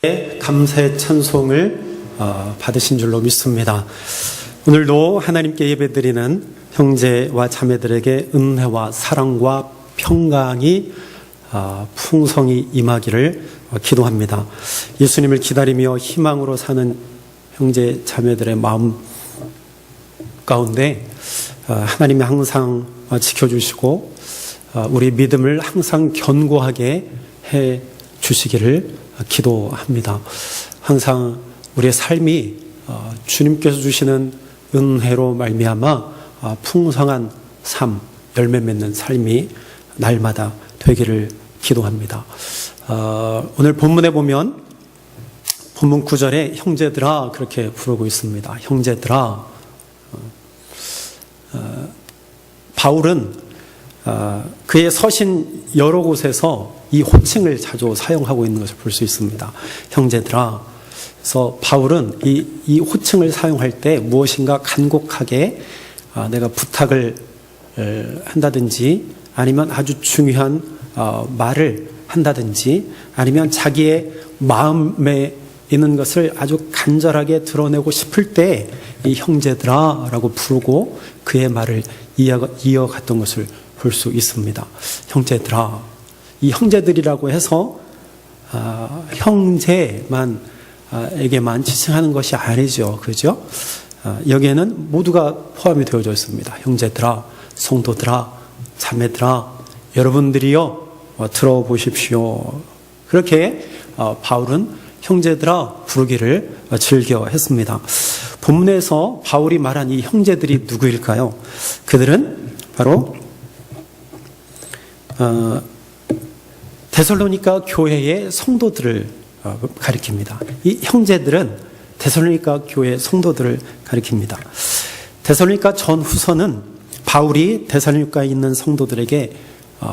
감사의 찬송을 받으신 줄로 믿습니다. 오늘도 하나님께 예배드리는 형제와 자매들에게 은혜와 사랑과 평강이 풍성히 임하기를 기도합니다. 예수님을 기다리며 희망으로 사는 형제 자매들의 마음 가운데 하나님이 항상 지켜주시고 우리 믿음을 항상 견고하게 해 주시기를 기도합니다. 항상 우리의 삶이 주님께서 주시는 은혜로 말미암아 풍성한 삶, 열매 맺는 삶이 날마다 되기를 기도합니다. 오늘 본문에 보면 본문 9절에 형제들아 그렇게 부르고 있습니다. 형제들아. 바울은 그의 서신 여러 곳에서 이 호칭을 자주 사용하고 있는 것을 볼 수 있습니다. 형제들아. 그래서 바울은 이 호칭을 사용할 때 무엇인가 간곡하게 내가 부탁을 한다든지 아니면 아주 중요한 말을 한다든지 아니면 자기의 마음에 있는 것을 아주 간절하게 드러내고 싶을 때 이 형제들아 라고 부르고 그의 말을 이어갔던 것을 볼 수 있습니다. 형제들아. 이 형제들이라고 해서 형제만 에게만 지칭하는 것이 아니죠. 그죠? 여기에는 모두가 포함이 되어져 있습니다. 형제들아, 성도들아, 자매들아, 여러분들이요 들어보십시오. 그렇게 바울은 형제들아 부르기를 즐겨 했습니다. 본문에서 바울이 말한 이 형제들이 누구일까요? 그들은 바로 데살로니가 교회의 성도들을 가리킵니다. 이 형제들은 데살로니가 교회의 성도들을 가리킵니다. 데살로니가 전후서는 바울이 데살로니가에 있는 성도들에게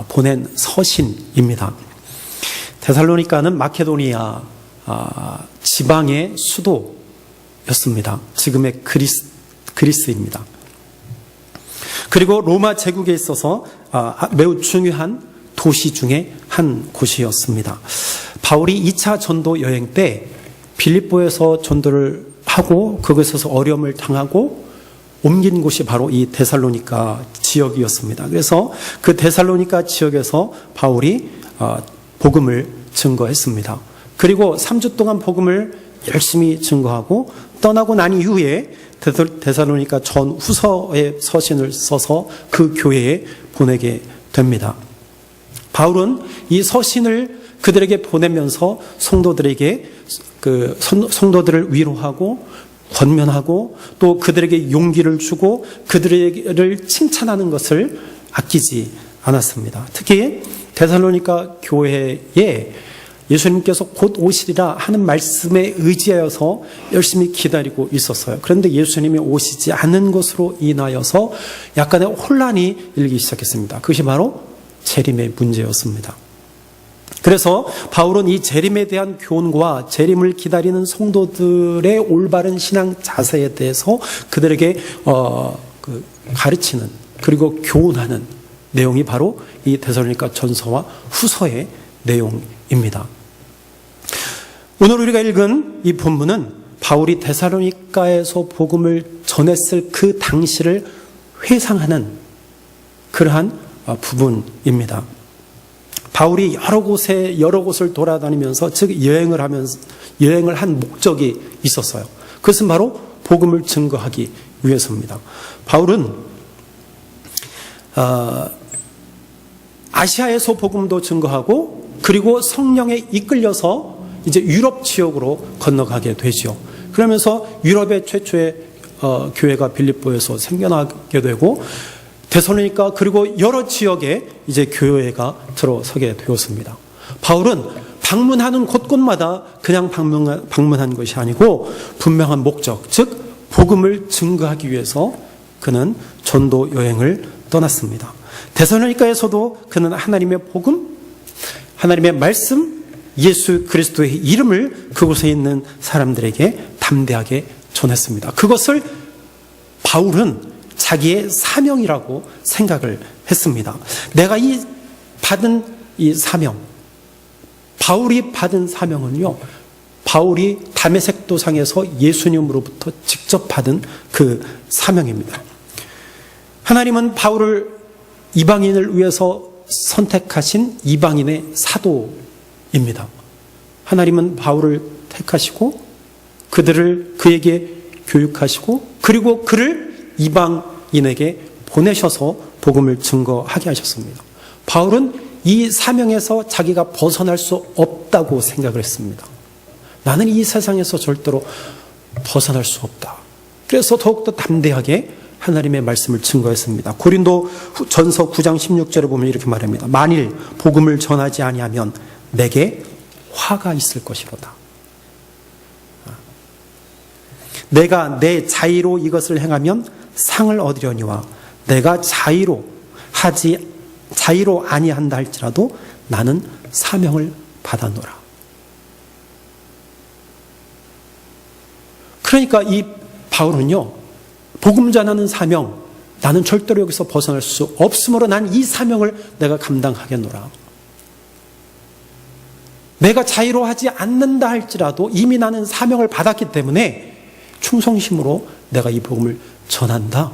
보낸 서신입니다. 데살로니가는 마케도니아 지방의 수도였습니다. 지금의 그리스입니다. 그리고 로마 제국에 있어서 매우 중요한 도시 중에 한 곳이었습니다. 바울이 2차 전도 여행 때 빌립보에서 전도를 하고 그곳에서 어려움을 당하고 옮긴 곳이 바로 이 데살로니가 지역이었습니다. 그래서 그 데살로니가 지역에서 바울이 복음을 증거했습니다. 그리고 3주 동안 복음을 열심히 증거하고 떠나고 난 이후에 데살로니가 전후서의 서신을 써서 그 교회에 보내게 됩니다. 바울은 이 서신을 그들에게 보내면서 성도들에게 성도들을 위로하고 권면하고 또 그들에게 용기를 주고 그들을 칭찬하는 것을 아끼지 않았습니다. 특히 데살로니가 교회에 예수님께서 곧 오시리라 하는 말씀에 의지하여서 열심히 기다리고 있었어요. 그런데 예수님이 오시지 않는 것으로 인하여서 약간의 혼란이 일기 시작했습니다. 그것이 바로 재림의 문제였습니다. 그래서 바울은 이 재림에 대한 교훈과 재림을 기다리는 성도들의 올바른 신앙 자세에 대해서 그들에게 가르치는 그리고 교훈하는 내용이 바로 이 데살로니가 전서와 후서의 내용입니다. 오늘 우리가 읽은 이 본문은 바울이 데살로니가에서 복음을 전했을 그 당시를 회상하는 그러한 부분입니다. 바울이 여러 곳을 돌아다니면서 즉 여행을 한 목적이 있었어요. 그것은 바로 복음을 증거하기 위해서입니다. 바울은 아시아에서 복음도 증거하고 그리고 성령에 이끌려서 이제 유럽 지역으로 건너가게 되죠. 그러면서 유럽의 최초의 교회가 빌립보에서 생겨나게 되고 데살로니가 그리고 여러 지역에 이제 교회가 들어서게 되었습니다. 바울은 방문하는 곳곳마다 그냥 방문한 것이 아니고 분명한 목적, 즉 복음을 증거하기 위해서 그는 전도 여행을 떠났습니다. 데살로니가에서도 그는 하나님의 복음, 하나님의 말씀, 예수 그리스도의 이름을 그곳에 있는 사람들에게 담대하게 전했습니다. 그것을 바울은 자기의 사명이라고 생각을 했습니다. 내가 받은 이 사명, 바울이 받은 사명은요, 바울이 다메섹 도상에서 예수님으로부터 직접 받은 그 사명입니다. 하나님은 바울을 이방인을 위해서 선택하신 이방인의 사도입니다. 하나님은 바울을 택하시고 그에게 교육하시고 그리고 그를 이방인에게 보내셔서 복음을 증거하게 하셨습니다. 바울은 이 사명에서 자기가 벗어날 수 없다고 생각을 했습니다. 나는 이 세상에서 절대로 벗어날 수 없다. 그래서 더욱더 담대하게 하나님의 말씀을 증거했습니다. 고린도 전서 9장 16절에 보면 이렇게 말합니다. 만일 복음을 전하지 아니하면 내게 화가 있을 것이로다. 내가 내 자의로 이것을 행하면 상을 얻으려니와 내가 자의로 아니한다 할지라도 나는 사명을 받아노라. 그러니까 이 바울은요, 복음 전하는 사명, 나는 절대로 여기서 벗어날 수 없으므로 난 이 사명을 내가 감당하겠노라. 내가 자의로 하지 않는다 할지라도 이미 나는 사명을 받았기 때문에 충성심으로 내가 이 복음을 전한다.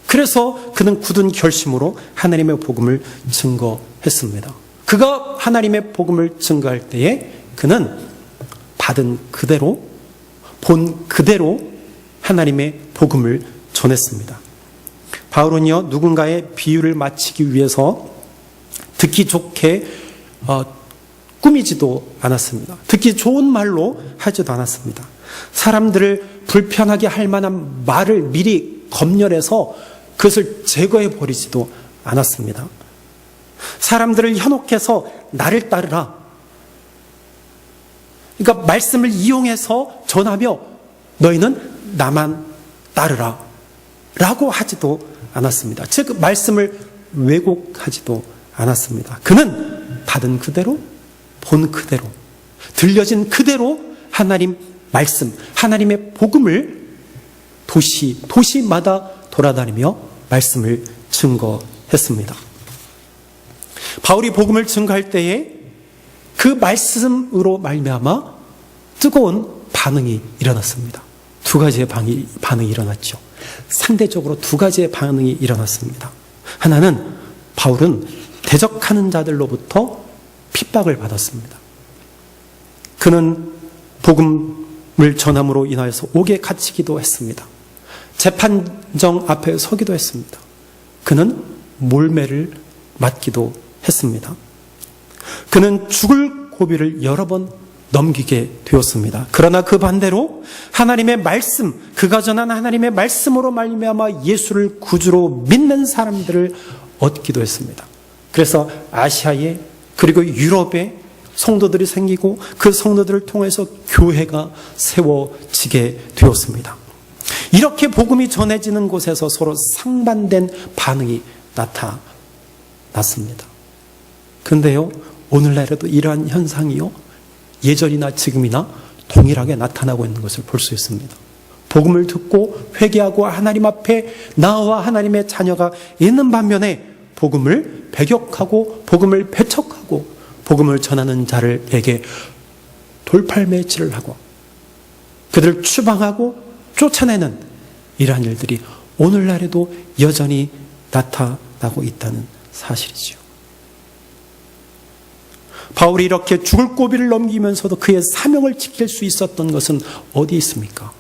그래서 그는 굳은 결심으로 하나님의 복음을 증거했습니다. 그가 하나님의 복음을 증거할 때에 그는 받은 그대로, 본 그대로 하나님의 복음을 전했습니다. 바울은요, 누군가의 비유를 마치기 위해서 듣기 좋게 꾸미지도 않았습니다. 듣기 좋은 말로 하지도 않았습니다. 사람들을 불편하게 할 만한 말을 미리 검열해서 그것을 제거해 버리지도 않았습니다. 사람들을 현혹해서 나를 따르라. 그러니까 말씀을 이용해서 전하며 너희는 나만 따르라 라고 하지도 않았습니다. 즉 말씀을 왜곡하지도 않았습니다. 그는 받은 그대로, 본 그대로, 들려진 그대로 하나님 말씀, 하나님의 복음을 도시마다 돌아다니며 말씀을 증거했습니다. 바울이 복음을 증거할 때에 그 말씀으로 말미암아 뜨거운 반응이 일어났습니다. 두 가지의 반응이 일어났죠. 상대적으로 두 가지의 반응이 일어났습니다. 하나는 바울은 대적하는 자들로부터 핍박을 받았습니다. 그는 복음을 전함으로 인하여서 옥에 갇히기도 했습니다. 재판정 앞에 서기도 했습니다. 그는 몰매를 맞기도 했습니다. 그는 죽을 고비를 여러 번 넘기게 되었습니다. 그러나 그 반대로 하나님의 말씀, 그가 전한 하나님의 말씀으로 말미암아 예수를 구주로 믿는 사람들을 얻기도 했습니다. 그래서 아시아에 그리고 유럽에 성도들이 생기고 그 성도들을 통해서 교회가 세워지게 되었습니다. 이렇게 복음이 전해지는 곳에서 서로 상반된 반응이 나타났습니다. 그런데요, 오늘날에도 이러한 현상이요, 예전이나 지금이나 동일하게 나타나고 있는 것을 볼 수 있습니다. 복음을 듣고 회개하고 하나님 앞에 나와 하나님의 자녀가 있는 반면에 복음을 배격하고 복음을 배척하고 복음을 전하는 자들에게 돌팔매질을 하고 그들을 추방하고 쫓아내는 이러한 일들이 오늘날에도 여전히 나타나고 있다는 사실이죠. 바울이 이렇게 죽을 고비를 넘기면서도 그의 사명을 지킬 수 있었던 것은 어디 있습니까?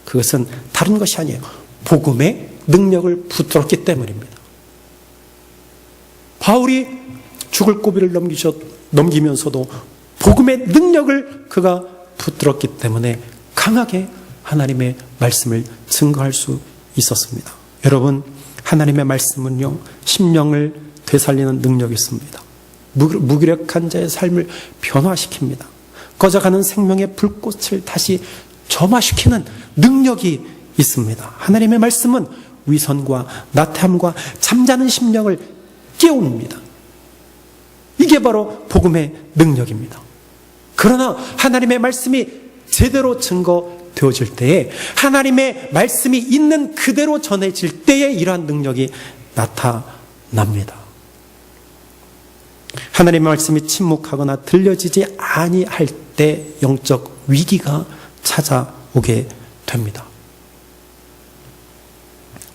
그것은 다른 것이 아니에요. 복음의 능력을 붙들었기 때문입니다. 바울이 죽을 고비를 넘기면서도 복음의 능력을 그가 붙들었기 때문에 강하게 하나님의 말씀을 증거할 수 있었습니다. 여러분, 하나님의 말씀은요, 심령을 되살리는 능력이 있습니다. 무기력한 자의 삶을 변화시킵니다. 꺼져가는 생명의 불꽃을 다시 점화시키는 능력이 있습니다. 하나님의 말씀은 위선과 나태함과 잠자는 심령을 깨웁니다. 이게 바로 복음의 능력입니다. 그러나 하나님의 말씀이 제대로 증거되어질 때에, 하나님의 말씀이 있는 그대로 전해질 때에 이러한 능력이 나타납니다. 하나님의 말씀이 침묵하거나 들려지지 아니할 때 영적 위기가 찾아오게 됩니다.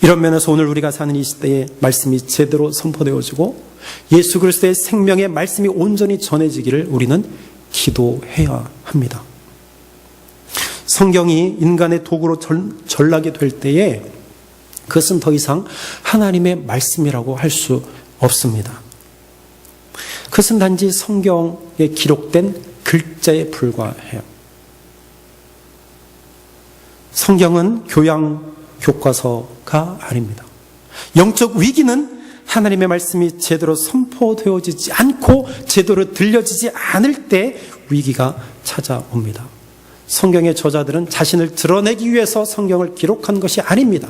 이런 면에서 오늘 우리가 사는 이 시대에 말씀이 제대로 선포되어지고 예수 그리스도의 생명의 말씀이 온전히 전해지기를 우리는 기도해야 합니다. 성경이 인간의 도구로 전락이 될 때에 그것은 더 이상 하나님의 말씀이라고 할 수 없습니다. 그것은 단지 성경에 기록된 글자에 불과해요. 성경은 교양 교과서가 아닙니다. 영적 위기는 하나님의 말씀이 제대로 선포되어지지 않고 제대로 들려지지 않을 때 위기가 찾아옵니다. 성경의 저자들은 자신을 드러내기 위해서 성경을 기록한 것이 아닙니다.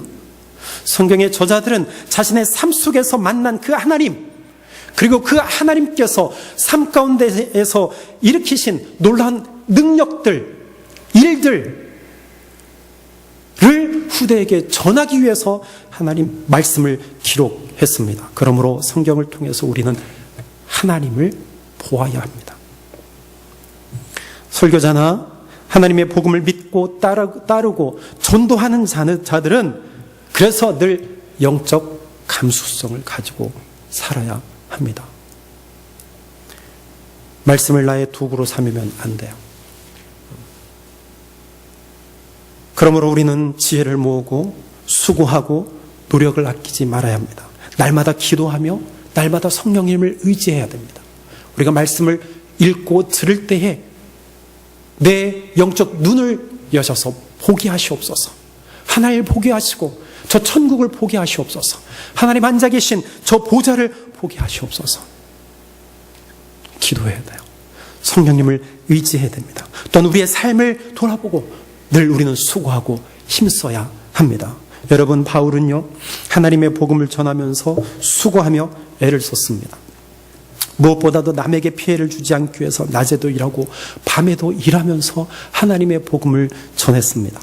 성경의 저자들은 자신의 삶 속에서 만난 그 하나님, 그리고 그 하나님께서 삶 가운데에서 일으키신 놀라운 능력들, 일들을 후대에게 전하기 위해서 하나님 말씀을 기록했습니다. 그러므로 성경을 통해서 우리는 하나님을 보아야 합니다. 설교자나 하나님의 복음을 믿고 따르고 전도하는 자들은 그래서 늘 영적 감수성을 가지고 살아야 합니다. 말씀을 나의 도구로 삼으면 안 돼요. 그러므로 우리는 지혜를 모으고 수고하고 노력을 아끼지 말아야 합니다. 날마다 기도하며 날마다 성령님을 의지해야 됩니다. 우리가 말씀을 읽고 들을 때에 내 영적 눈을 여셔서 보게 하시옵소서. 하나님을 보게 하시고 저 천국을 보게 하시옵소서. 하나님 앉아 계신 저 보좌를 보게 하시옵소서. 기도해야 돼요. 성령님을 의지해야 됩니다. 또한 우리의 삶을 돌아보고 늘 우리는 수고하고 힘써야 합니다. 여러분, 바울은요, 하나님의 복음을 전하면서 수고하며 애를 썼습니다. 무엇보다도 남에게 피해를 주지 않기 위해서 낮에도 일하고 밤에도 일하면서 하나님의 복음을 전했습니다.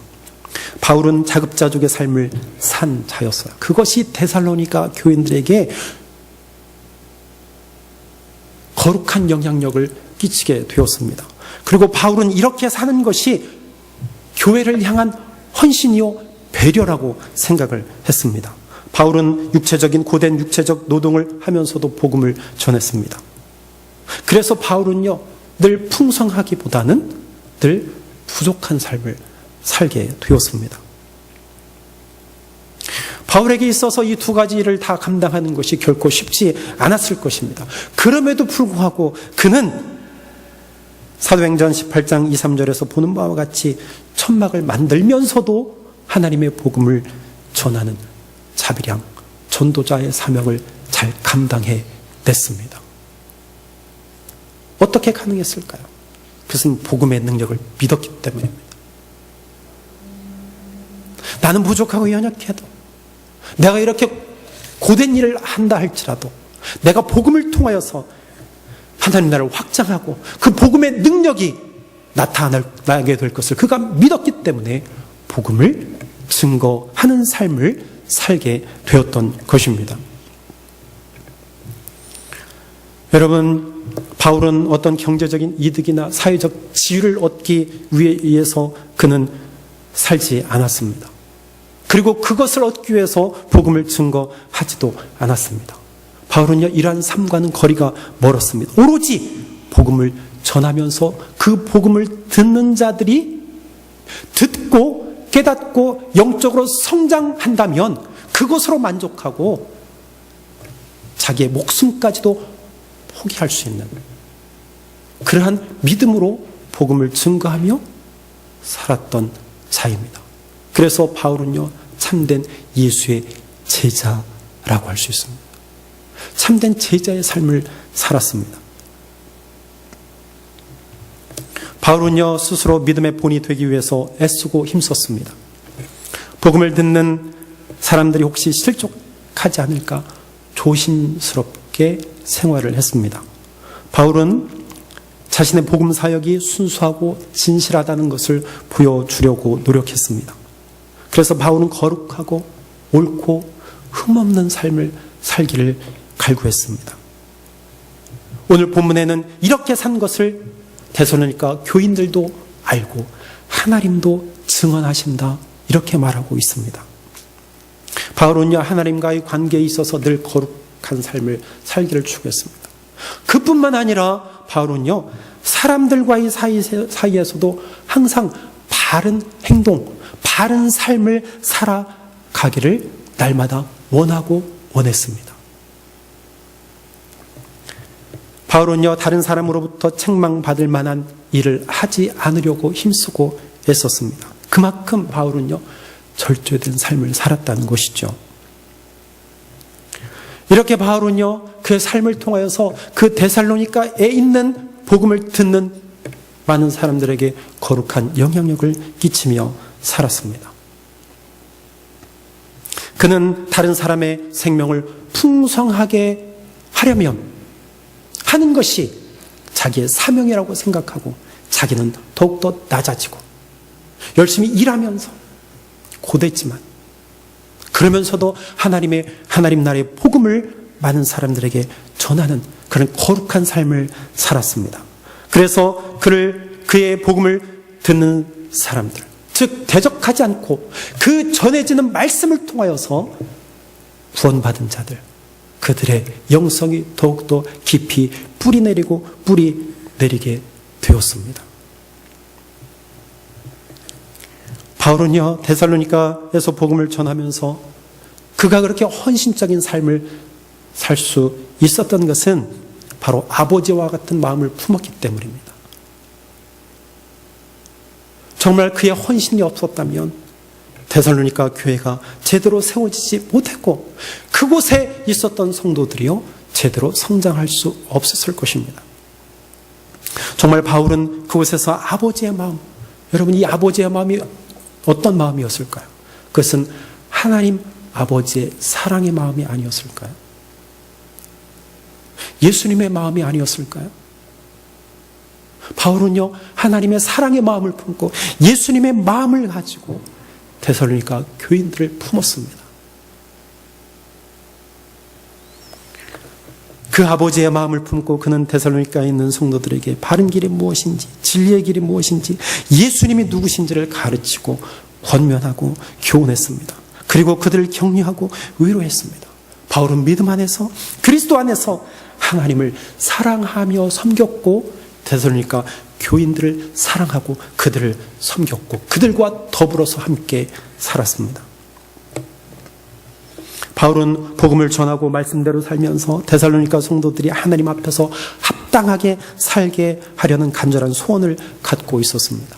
바울은 자급자족의 삶을 산 자였어요. 그것이 데살로니가 교인들에게 거룩한 영향력을 끼치게 되었습니다. 그리고 바울은 이렇게 사는 것이 교회를 향한 헌신이요 배려라고 생각을 했습니다. 바울은 고된 육체적 노동을 하면서도 복음을 전했습니다. 그래서 바울은요, 늘 풍성하기보다는 늘 부족한 삶을 살게 되었습니다. 바울에게 있어서 이 두 가지 일을 다 감당하는 것이 결코 쉽지 않았을 것입니다. 그럼에도 불구하고 그는 사도행전 18장 2, 3절에서 보는 바와 같이 천막을 만들면서도 하나님의 복음을 전하는 자비량, 전도자의 사명을 잘 감당해냈습니다. 어떻게 가능했을까요? 그것은 복음의 능력을 믿었기 때문입니다. 나는 부족하고 연약해도, 내가 이렇게 고된 일을 한다 할지라도 내가 복음을 통하여서 하나님 나라를 확장하고 그 복음의 능력이 나타나게 될 것을 그가 믿었기 때문에 복음을 증거하는 삶을 살게 되었던 것입니다. 여러분, 바울은 어떤 경제적인 이득이나 사회적 지위를 얻기 위해서 그는 살지 않았습니다. 그리고 그것을 얻기 위해서 복음을 증거하지도 않았습니다. 바울은요, 이러한 삶과는 거리가 멀었습니다. 오로지 복음을 전하면서 그 복음을 듣는 자들이 듣고 깨닫고 영적으로 성장한다면 그것으로 만족하고 자기의 목숨까지도 포기할 수 있는 그러한 믿음으로 복음을 증거하며 살았던 자입니다. 그래서 바울은요, 참된 예수의 제자라고 할 수 있습니다. 참된 제자의 삶을 살았습니다. 바울은요, 스스로 믿음의 본이 되기 위해서 애쓰고 힘썼습니다. 복음을 듣는 사람들이 혹시 실족하지 않을까 조심스럽게 생활을 했습니다. 바울은 자신의 복음 사역이 순수하고 진실하다는 것을 보여주려고 노력했습니다. 그래서 바울은 거룩하고 옳고 흠없는 삶을 살기를 갈구했습니다. 오늘 본문에는 이렇게 산 것을 데살로니가 교인들도 알고 하나님도 증언하신다, 이렇게 말하고 있습니다. 바울은요, 하나님과의 관계에 있어서 늘 거룩한 삶을 살기를 추구했습니다. 그뿐만 아니라 바울은요, 사람들과의 사이에서도 항상 바른 행동, 바른 삶을 살아가기를 날마다 원하고 원했습니다. 바울은요, 다른 사람으로부터 책망받을 만한 일을 하지 않으려고 힘쓰고 애썼습니다. 그만큼 바울은요, 절제된 삶을 살았다는 것이죠. 이렇게 바울은요, 그 삶을 통하여서 그 데살로니가에 있는 복음을 듣는 많은 사람들에게 거룩한 영향력을 끼치며 살았습니다. 그는 다른 사람의 생명을 풍성하게 하려면 하는 것이 자기의 사명이라고 생각하고 자기는 더욱더 낮아지고 열심히 일하면서 고됐지만 그러면서도 하나님 나라의 복음을 많은 사람들에게 전하는 그런 거룩한 삶을 살았습니다. 그래서 그의 복음을 듣는 사람들, 즉 대적하지 않고 그 전해지는 말씀을 통하여서 구원받은 자들, 그들의 영성이 더욱더 깊이 뿌리 내리게 되었습니다. 바울은요, 데살로니가에서 복음을 전하면서 그가 그렇게 헌신적인 삶을 살 수 있었던 것은 바로 아버지와 같은 마음을 품었기 때문입니다. 정말 그의 헌신이 없었다면 데살로니가 교회가 제대로 세워지지 못했고 그곳에 있었던 성도들이요, 제대로 성장할 수 없었을 것입니다. 정말 바울은 그곳에서 아버지의 마음, 여러분, 이 아버지의 마음이 어떤 마음이었을까요? 그것은 하나님 아버지의 사랑의 마음이 아니었을까요? 예수님의 마음이 아니었을까요? 바울은요, 하나님의 사랑의 마음을 품고 예수님의 마음을 가지고 데살로니가 교인들을 품었습니다. 그 아버지의 마음을 품고 그는 데살로니가에 있는 성도들에게 바른 길이 무엇인지, 진리의 길이 무엇인지, 예수님이 누구신지를 가르치고 권면하고 교훈했습니다. 그리고 그들을 격려하고 위로했습니다. 바울은 믿음 안에서, 그리스도 안에서 하나님을 사랑하며 섬겼고 데살로니가 교인들을 사랑하고 그들을 섬겼고 그들과 더불어서 함께 살았습니다. 바울은 복음을 전하고 말씀대로 살면서 데살로니가 성도들이 하나님 앞에서 합당하게 살게 하려는 간절한 소원을 갖고 있었습니다.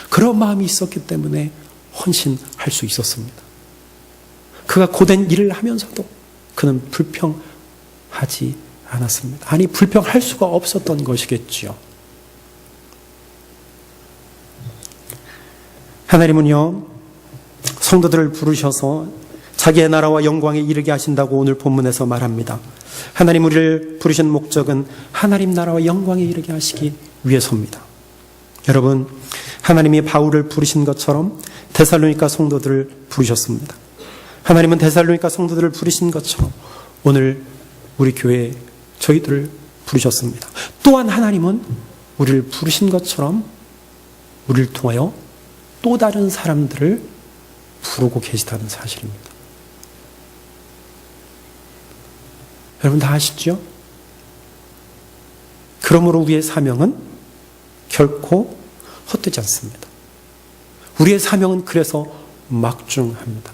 그런 마음이 있었기 때문에 헌신할 수 있었습니다. 그가 고된 일을 하면서도 그는 불평하지 않았습니다. 아니, 불평할 수가 없었던 것이겠지요. 하나님은요, 성도들을 부르셔서 자기의 나라와 영광에 이르게 하신다고 오늘 본문에서 말합니다. 하나님 우리를 부르신 목적은 하나님 나라와 영광에 이르게 하시기 위해서입니다. 여러분, 하나님이 바울을 부르신 것처럼 데살로니가 성도들을 부르셨습니다. 하나님은 데살로니가 성도들을 부르신 것처럼 오늘 우리 교회에 저희들을 부르셨습니다. 또한 하나님은 우리를 부르신 것처럼 우리를 통하여 또 다른 사람들을 부르고 계시다는 사실입니다. 여러분 다 아시죠? 그러므로 우리의 사명은 결코 헛되지 않습니다. 우리의 사명은 그래서 막중합니다.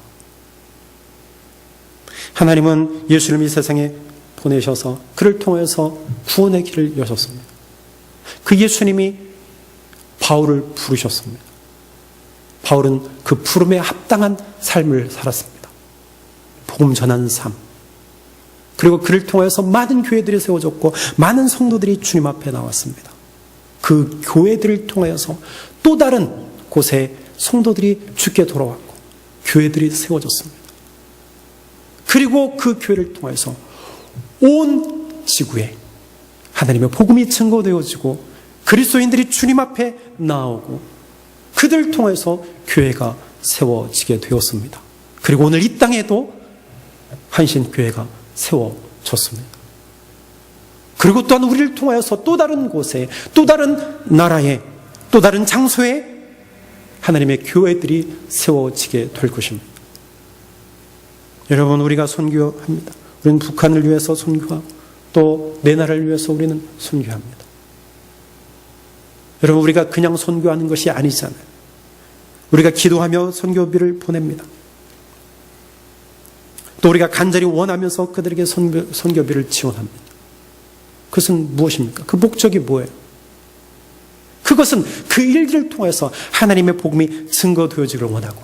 하나님은 예수님을 이 세상에 보내셔서 그를 통해서 구원의 길을 여셨습니다. 그 예수님이 바울을 부르셨습니다. 바울은 그 부름에 합당한 삶을 살았습니다. 복음 전하는 삶. 그리고 그를 통해서 많은 교회들이 세워졌고 많은 성도들이 주님 앞에 나왔습니다. 그 교회들을 통해서 또 다른 곳에 성도들이 주께 돌아왔고 교회들이 세워졌습니다. 그리고 그 교회를 통해서 온 지구에 하나님의 복음이 증거되어지고 그리스도인들이 주님 앞에 나오고 그들을 통해서 교회가 세워지게 되었습니다. 그리고 오늘 이 땅에도 한신교회가 세워졌습니다. 그리고 또한 우리를 통하여서 또 다른 곳에, 또 다른 나라에, 또 다른 장소에 하나님의 교회들이 세워지게 될 것입니다. 여러분, 우리가 선교합니다. 우리는 북한을 위해서 선교하고 또 내 나라를 위해서 우리는 선교합니다. 여러분, 우리가 그냥 선교하는 것이 아니잖아요. 우리가 기도하며 선교비를 보냅니다. 또 우리가 간절히 원하면서 그들에게 선교비를 지원합니다. 그것은 무엇입니까? 그 목적이 뭐예요? 그것은 그 일들을 통해서 하나님의 복음이 증거되어지기를 원하고,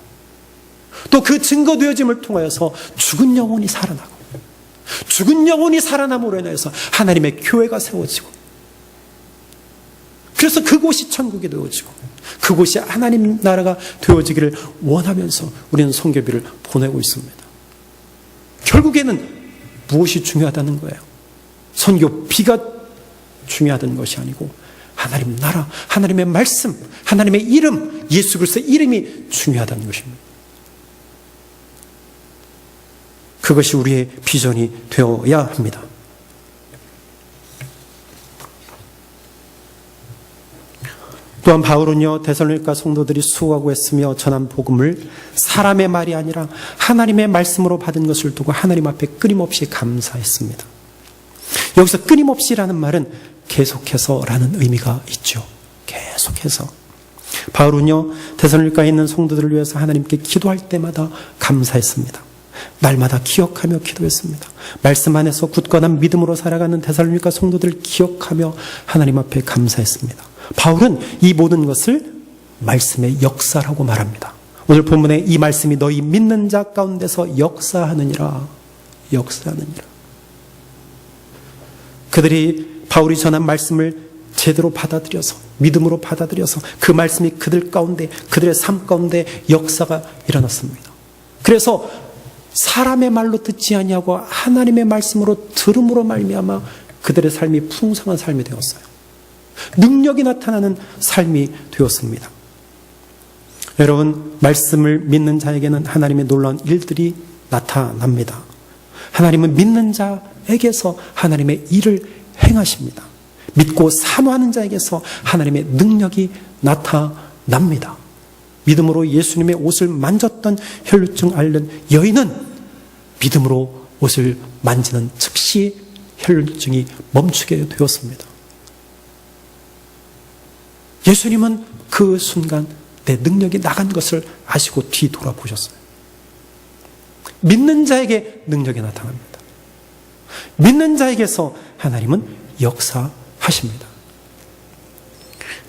또 그 증거되어짐을 통하여서 죽은 영혼이 살아나고, 죽은 영혼이 살아남으로 인해서 하나님의 교회가 세워지고, 그래서 그곳이 천국이 되어지고 그곳이 하나님 나라가 되어지기를 원하면서 우리는 선교비를 보내고 있습니다. 결국에는 무엇이 중요하다는 거예요? 선교비가 중요하다는 것이 아니고 하나님 나라, 하나님의 말씀, 하나님의 이름, 예수 그리스도의 이름이 중요하다는 것입니다. 그것이 우리의 비전이 되어야 합니다. 또한 바울은요, 데살로니가 성도들이 수고하고 애쓰며 전한 복음을 사람의 말이 아니라 하나님의 말씀으로 받은 것을 두고 하나님 앞에 끊임없이 감사했습니다. 여기서 끊임없이라는 말은 계속해서라는 의미가 있죠. 계속해서. 바울은요, 데살로니가에 있는 성도들을 위해서 하나님께 기도할 때마다 감사했습니다. 날마다 기억하며 기도했습니다. 말씀 안에서 굳건한 믿음으로 살아가는 데살로니가 성도들을 기억하며 하나님 앞에 감사했습니다. 바울은 이 모든 것을 말씀의 역사라고 말합니다. 오늘 본문에 이 말씀이 너희 믿는 자 가운데서 역사하느니라. 역사하느니라. 그들이 바울이 전한 말씀을 제대로 받아들여서, 믿음으로 받아들여서 그 말씀이 그들 가운데, 그들의 삶 가운데 역사가 일어났습니다. 그래서 사람의 말로 듣지 아니하고 하나님의 말씀으로 들음으로 말미암아 그들의 삶이 풍성한 삶이 되었어요. 능력이 나타나는 삶이 되었습니다. 여러분, 말씀을 믿는 자에게는 하나님의 놀라운 일들이 나타납니다. 하나님은 믿는 자에게서 하나님의 일을 행하십니다. 믿고 사모하는 자에게서 하나님의 능력이 나타납니다. 믿음으로 예수님의 옷을 만졌던 혈루증 앓는 여인은 믿음으로 옷을 만지는 즉시 혈루증이 멈추게 되었습니다. 예수님은 그 순간 내 능력이 나간 것을 아시고 뒤돌아보셨어요. 믿는 자에게 능력이 나타납니다. 믿는 자에게서 하나님은 역사하십니다.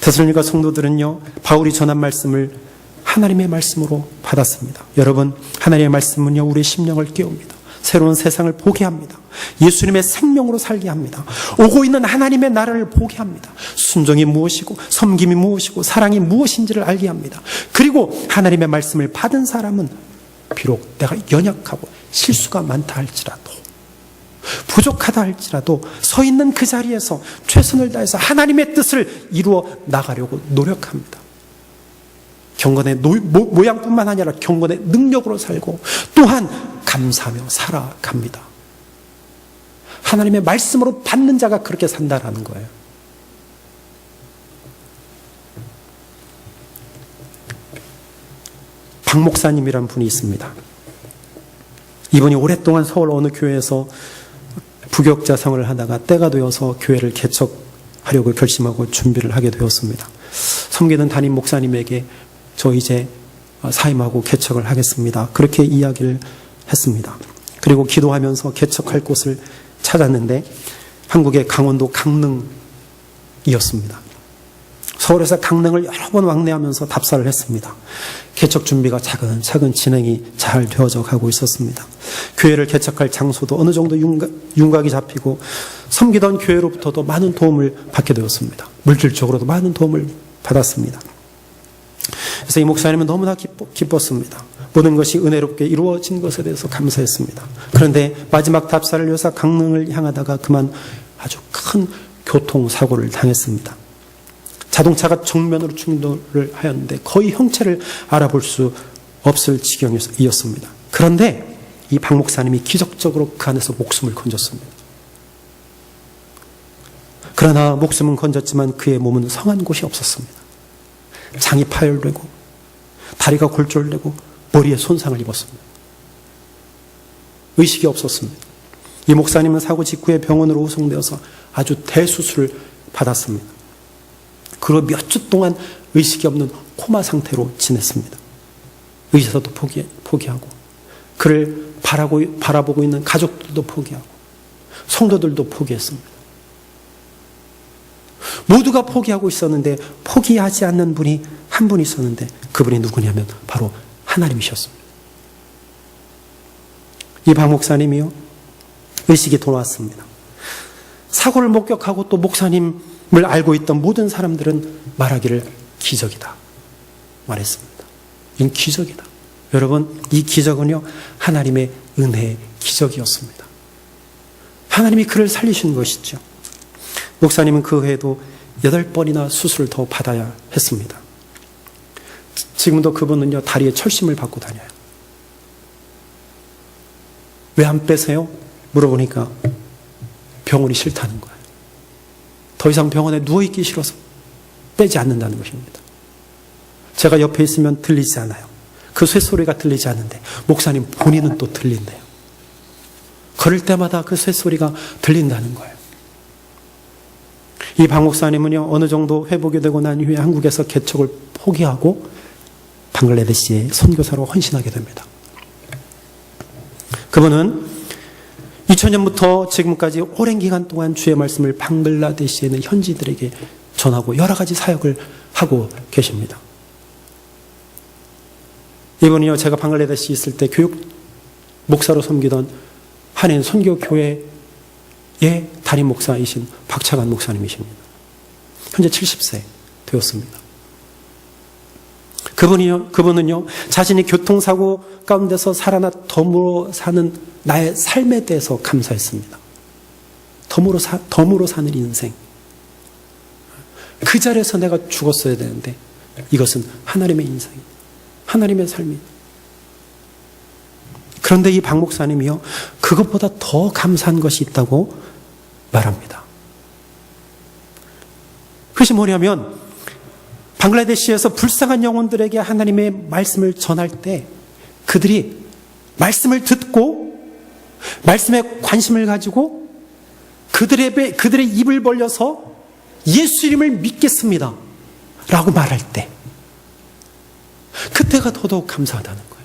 데살로니가 성도들은요, 바울이 전한 말씀을 하나님의 말씀으로 받았습니다. 여러분, 하나님의 말씀은요, 우리의 심령을 깨웁니다. 새로운 세상을 보게 합니다. 예수님의 생명으로 살게 합니다. 오고 있는 하나님의 나라를 보게 합니다. 순종이 무엇이고 섬김이 무엇이고 사랑이 무엇인지를 알게 합니다. 그리고 하나님의 말씀을 받은 사람은 비록 내가 연약하고 실수가 많다 할지라도, 부족하다 할지라도 서 있는 그 자리에서 최선을 다해서 하나님의 뜻을 이루어 나가려고 노력합니다. 경건의 모양뿐만 아니라 경건의 능력으로 살고 또한 감사하며 살아갑니다. 하나님의 말씀으로 받는 자가 그렇게 산다라는 거예요. 박 목사님이란 분이 있습니다. 이분이 오랫동안 서울 어느 교회에서 부격자성을 하다가 때가 되어서 교회를 개척하려고 결심하고 준비를 하게 되었습니다. 섬기는 담임 목사님에게 저 이제 사임하고 개척을 하겠습니다. 그렇게 이야기를 했습니다. 그리고 기도하면서 개척할 곳을 찾았는데 한국의 강원도 강릉이었습니다. 서울에서 강릉을 여러 번 왕래하면서 답사를 했습니다. 개척 준비가 차근차근 진행이 잘 되어져 가고 있었습니다. 교회를 개척할 장소도 어느 정도 윤곽이 잡히고 섬기던 교회로부터도 많은 도움을 받게 되었습니다. 물질적으로도 많은 도움을 받았습니다. 그래서 이 목사님은 너무나 기뻤습니다. 모든 것이 은혜롭게 이루어진 것에 대해서 감사했습니다. 그런데 마지막 답사를 위해서 강릉을 향하다가 그만 아주 큰 교통사고를 당했습니다. 자동차가 정면으로 충돌을 하였는데 거의 형체를 알아볼 수 없을 지경이었습니다. 그런데 이 박 목사님이 기적적으로 그 안에서 목숨을 건졌습니다. 그러나 목숨은 건졌지만 그의 몸은 성한 곳이 없었습니다. 장이 파열되고 다리가 골절되고 머리에 손상을 입었습니다. 의식이 없었습니다. 이 목사님은 사고 직후에 병원으로 후송되어서 아주 대수술을 받았습니다. 그리고 몇 주 동안 의식이 없는 코마 상태로 지냈습니다. 의사도 포기하고 그를 바라보고 있는 가족들도 포기하고 성도들도 포기했습니다. 모두가 포기하고 있었는데 포기하지 않는 분이 한 분 있었는데 그분이 누구냐면 바로 하나님이셨습니다. 이 박 목사님이요, 의식이 돌아왔습니다. 사고를 목격하고 또 목사님을 알고 있던 모든 사람들은 말하기를 기적이다 말했습니다. 이건 기적이다. 여러분, 이 기적은요, 하나님의 은혜의 기적이었습니다. 하나님이 그를 살리신 것이죠. 목사님은 그 후에도 8번이나 수술을 더 받아야 했습니다. 지금도 그분은요, 다리에 철심을 받고 다녀요. 왜 안 빼세요? 물어보니까 병원이 싫다는 거예요. 더 이상 병원에 누워있기 싫어서 빼지 않는다는 것입니다. 제가 옆에 있으면 들리지 않아요. 그 쇳소리가 들리지 않는데 목사님 본인은 또 들린대요. 걸을 때마다 그 쇳소리가 들린다는 거예요. 이 박 목사님은요, 어느 정도 회복이 되고 난 이후에 한국에서 개척을 포기하고 방글라데시의 선교사로 헌신하게 됩니다. 그분은 2000년부터 지금까지 오랜 기간 동안 주의 말씀을 방글라데시에 있는 현지들에게 전하고 여러 가지 사역을 하고 계십니다. 이분이요, 제가 방글라데시에 있을 때 교육 목사로 섬기던 한인 선교교회의 담임 목사이신 박차관 목사님이십니다. 현재 70세 되었습니다. 그분은요, 자신이 교통사고 가운데서 살아나 덤으로 사는 나의 삶에 대해서 감사했습니다. 덤으로 사는 인생. 그 자리에서 내가 죽었어야 되는데 이것은 하나님의 인생입니다. 하나님의 삶입니다. 그런데 이 박 목사님이요, 그것보다 더 감사한 것이 있다고 말합니다. 그것이 뭐냐면, 방글라데시에서 불쌍한 영혼들에게 하나님의 말씀을 전할 때 그들이 말씀을 듣고 말씀에 관심을 가지고 그들의 입을 벌려서 예수 이름을 믿겠습니다 라고 말할 때 그때가 더더욱 감사하다는 거예요.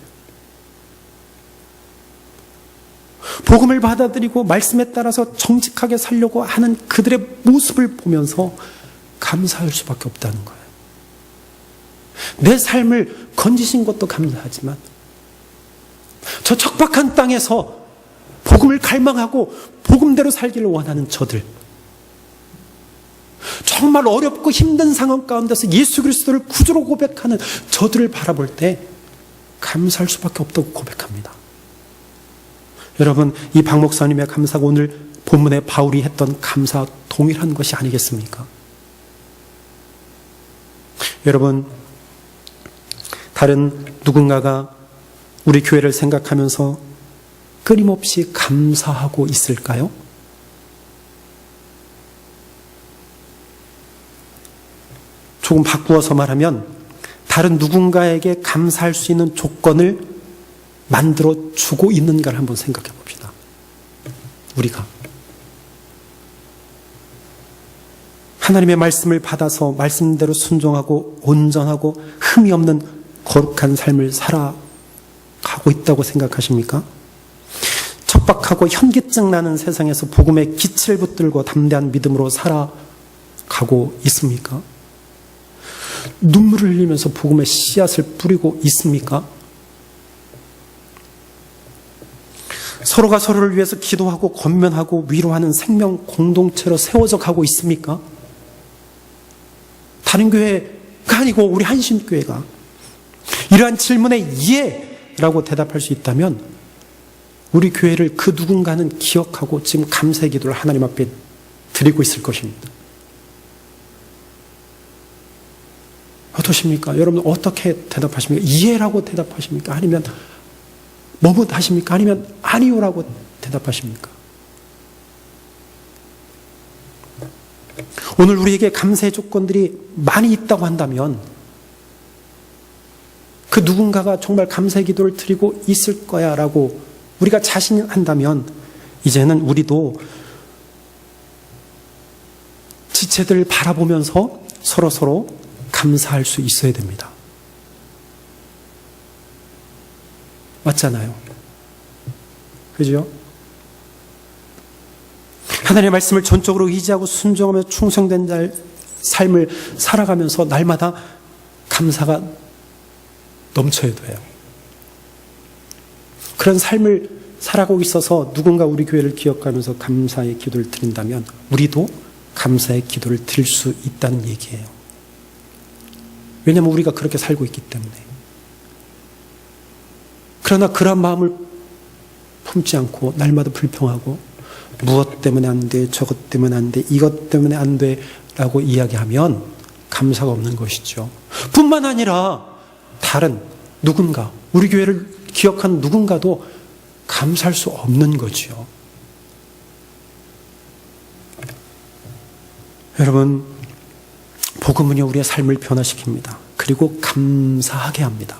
복음을 받아들이고 말씀에 따라서 정직하게 살려고 하는 그들의 모습을 보면서 감사할 수밖에 없다는 거예요. 내 삶을 건지신 것도 감사하지만 저 척박한 땅에서 복음을 갈망하고 복음대로 살기를 원하는 저들, 정말 어렵고 힘든 상황 가운데서 예수 그리스도를 구주로 고백하는 저들을 바라볼 때 감사할 수밖에 없다고 고백합니다. 여러분, 이 박 목사님의 감사가 오늘 본문에 바울이 했던 감사와 동일한 것이 아니겠습니까? 여러분, 다른 누군가가 우리 교회를 생각하면서 끊임없이 감사하고 있을까요? 조금 바꾸어서 말하면 다른 누군가에게 감사할 수 있는 조건을 만들어 주고 있는가를 한번 생각해 봅시다. 우리가 하나님의 말씀을 받아서 말씀대로 순종하고 온전하고 흠이 없는 거룩한 삶을 살아가고 있다고 생각하십니까? 척박하고 현기증 나는 세상에서 복음의 기치를 붙들고 담대한 믿음으로 살아가고 있습니까? 눈물을 흘리면서 복음의 씨앗을 뿌리고 있습니까? 서로가 서로를 위해서 기도하고 권면하고 위로하는 생명 공동체로 세워져 가고 있습니까? 다른 교회가 아니고 우리 한신교회가 이러한 질문에 예라고 대답할 수 있다면 우리 교회를 그 누군가는 기억하고 지금 감사의 기도를 하나님 앞에 드리고 있을 것입니다. 어떠십니까? 여러분 어떻게 대답하십니까? 이해라고 대답하십니까? 아니면 뭐뭐 하십니까? 아니면 아니요라고 대답하십니까? 오늘 우리에게 감사의 조건들이 많이 있다고 한다면 그 누군가가 정말 감사의 기도를 드리고 있을 거야 라고 우리가 자신한다면 이제는 우리도 지체들을 바라보면서 서로 감사할 수 있어야 됩니다. 맞잖아요. 그죠? 하나님의 말씀을 전적으로 의지하고 순종하며 충성된 삶을 살아가면서 날마다 감사가 넘쳐야 돼요. 그런 삶을 살아가고 있어서 누군가 우리 교회를 기억하면서 감사의 기도를 드린다면 우리도 감사의 기도를 드릴 수 있다는 얘기예요. 왜냐하면 우리가 그렇게 살고 있기 때문에. 그러나 그런 마음을 품지 않고 날마다 불평하고 무엇 때문에 안 돼, 저것 때문에 안 돼, 이것 때문에 안 돼 라고 이야기하면 감사가 없는 것이죠. 뿐만 아니라 다른 누군가, 우리 교회를 기억하는 누군가도 감사할 수 없는 거죠. 여러분, 복음은요, 우리의 삶을 변화시킵니다. 그리고 감사하게 합니다.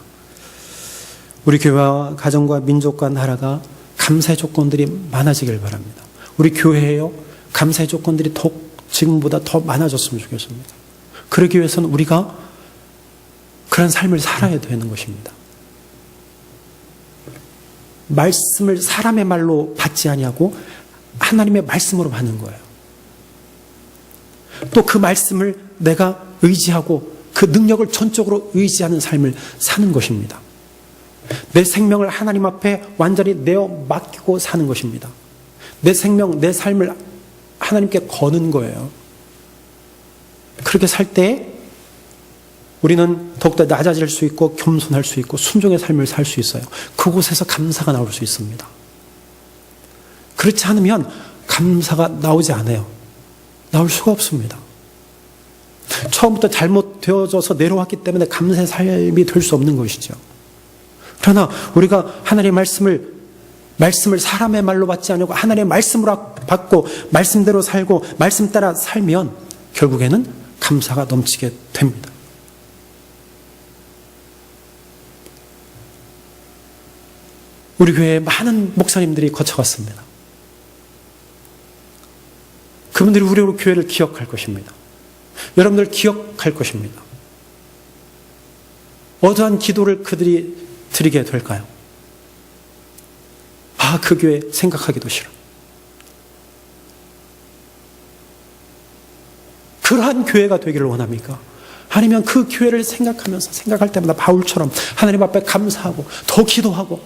우리 교회와 가정과 민족과 나라가 감사의 조건들이 많아지길 바랍니다. 우리 교회에요, 감사의 조건들이 지금보다 더 많아졌으면 좋겠습니다. 그러기 위해서는 우리가 그런 삶을 살아야 되는 것입니다. 말씀을 사람의 말로 받지 아니하고 하나님의 말씀으로 받는 거예요. 또 그 말씀을 내가 의지하고 그 능력을 전적으로 의지하는 삶을 사는 것입니다. 내 생명을 하나님 앞에 완전히 내어 맡기고 사는 것입니다. 내 생명, 내 삶을 하나님께 거는 거예요. 그렇게 살 때 우리는 더욱더 낮아질 수 있고 겸손할 수 있고 순종의 삶을 살 수 있어요. 그곳에서 감사가 나올 수 있습니다. 그렇지 않으면 감사가 나오지 않아요. 나올 수가 없습니다. 처음부터 잘못되어져서 내려왔기 때문에 감사의 삶이 될 수 없는 것이죠. 그러나 우리가 하나님의 말씀을 사람의 말로 받지 않고 하나님의 말씀으로 받고 말씀대로 살고 말씀 따라 살면 결국에는 감사가 넘치게 됩니다. 우리 교회에 많은 목사님들이 거쳐갔습니다. 그분들이 우리 교회를 기억할 것입니다. 여러분들 기억할 것입니다. 어떠한 기도를 그들이 드리게 될까요? 아, 그 교회 생각하기도 싫어. 그러한 교회가 되기를 원합니까? 아니면 그 교회를 생각하면서 생각할 때마다 바울처럼 하나님 앞에 감사하고 더 기도하고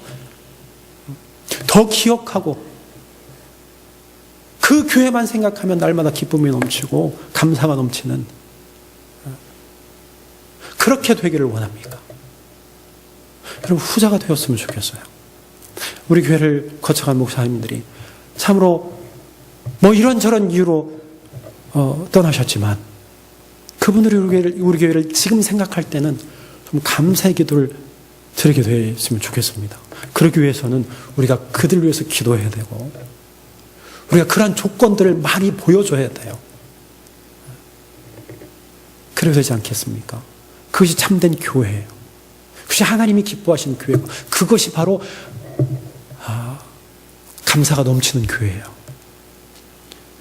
더 기억하고 그 교회만 생각하면 날마다 기쁨이 넘치고 감사가 넘치는 그렇게 되기를 원합니까? 여러분, 후자가 되었으면 좋겠어요. 우리 교회를 거쳐간 목사님들이 참으로 이런저런 이유로 떠나셨지만 그분들이 우리 교회를 지금 생각할 때는 좀 감사의 기도를 드리게 되었으면 좋겠습니다. 그러기 위해서는 우리가 그들 위해서 기도해야 되고 우리가 그러한 조건들을 많이 보여줘야 돼요. 그래야 되지 않겠습니까? 그것이 참된 교회예요. 그것이 하나님이 기뻐하시는 교회고 그것이 바로 감사가 넘치는 교회예요.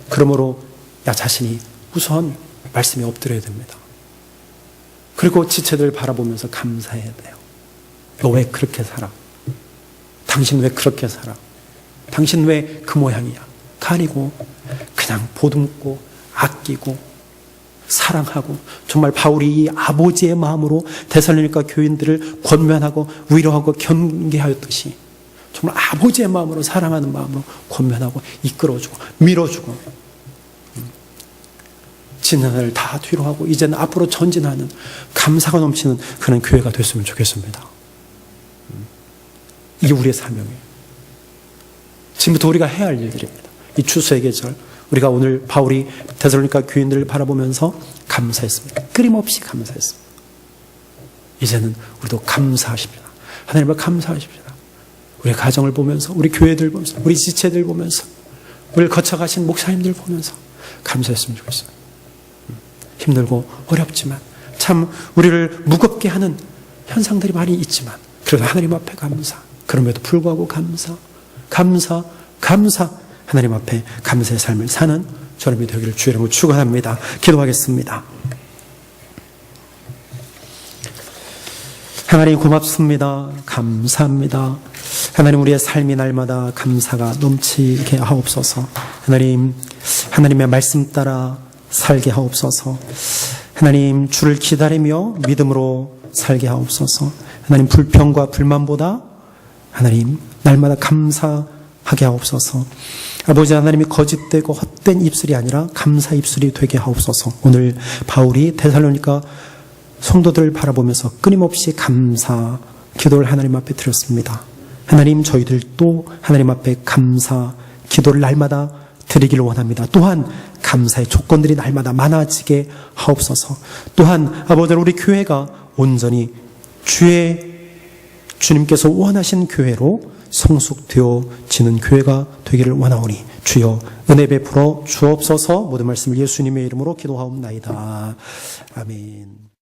그러므로 나 자신이 우선 말씀에 엎드려야 됩니다. 그리고 지체들을 바라보면서 감사해야 돼요. 너 왜 그렇게 살아? 당신 왜 그렇게 살아? 당신 왜 그 모양이야? 아니고 그냥 보듬고 아끼고 사랑하고 정말 바울이 이 아버지의 마음으로 데살로니가 교인들을 권면하고 위로하고 경계하였듯이 정말 아버지의 마음으로 사랑하는 마음으로 권면하고 이끌어주고 밀어주고 지난날 다 뒤로 하고 이제는 앞으로 전진하는 감사가 넘치는 그런 교회가 됐으면 좋겠습니다. 이게 우리의 사명이에요. 지금부터 우리가 해야 할 일들입니다. 이 추수의 계절 우리가 오늘 바울이 데살로니가 교인들을 바라보면서 감사했습니다. 끊임없이 감사했습니다. 이제는 우리도 감사하십시다. 하나님을 감사하십시다. 우리 가정을 보면서 우리 교회들 보면서 우리 지체들 보면서 우리를 거쳐가신 목사님들 보면서 감사했으면 좋겠어요. 힘들고 어렵지만 참 우리를 무겁게 하는 현상들이 많이 있지만 그래도 하나님 앞에 감사, 그럼에도 불구하고 감사 하나님 앞에 감사의 삶을 사는 저놈이 되기를 주의 이름으로 축원합니다. 기도하겠습니다. 하나님 고맙습니다. 감사합니다. 하나님 우리의 삶이 날마다 감사가 넘치게 하옵소서. 하나님의 말씀 따라 살게 하옵소서. 하나님 주를 기다리며 믿음으로 살게 하옵소서. 하나님 불평과 불만보다 하나님 날마다 감사하게 하옵소서. 아버지 하나님이 거짓되고 헛된 입술이 아니라 감사 입술이 되게 하옵소서. 오늘 바울이 데살로니가 성도들을 바라보면서 끊임없이 감사 기도를 하나님 앞에 드렸습니다. 하나님 저희들도 하나님 앞에 감사 기도를 날마다 드리기를 원합니다. 또한 감사의 조건들이 날마다 많아지게 하옵소서. 또한 아버지 우리 교회가 온전히 주님께서 원하신 교회로 성숙되어지는 교회가 되기를 원하오니 주여 은혜 베풀어 주옵소서. 모든 말씀을 예수님의 이름으로 기도하옵나이다. 아멘.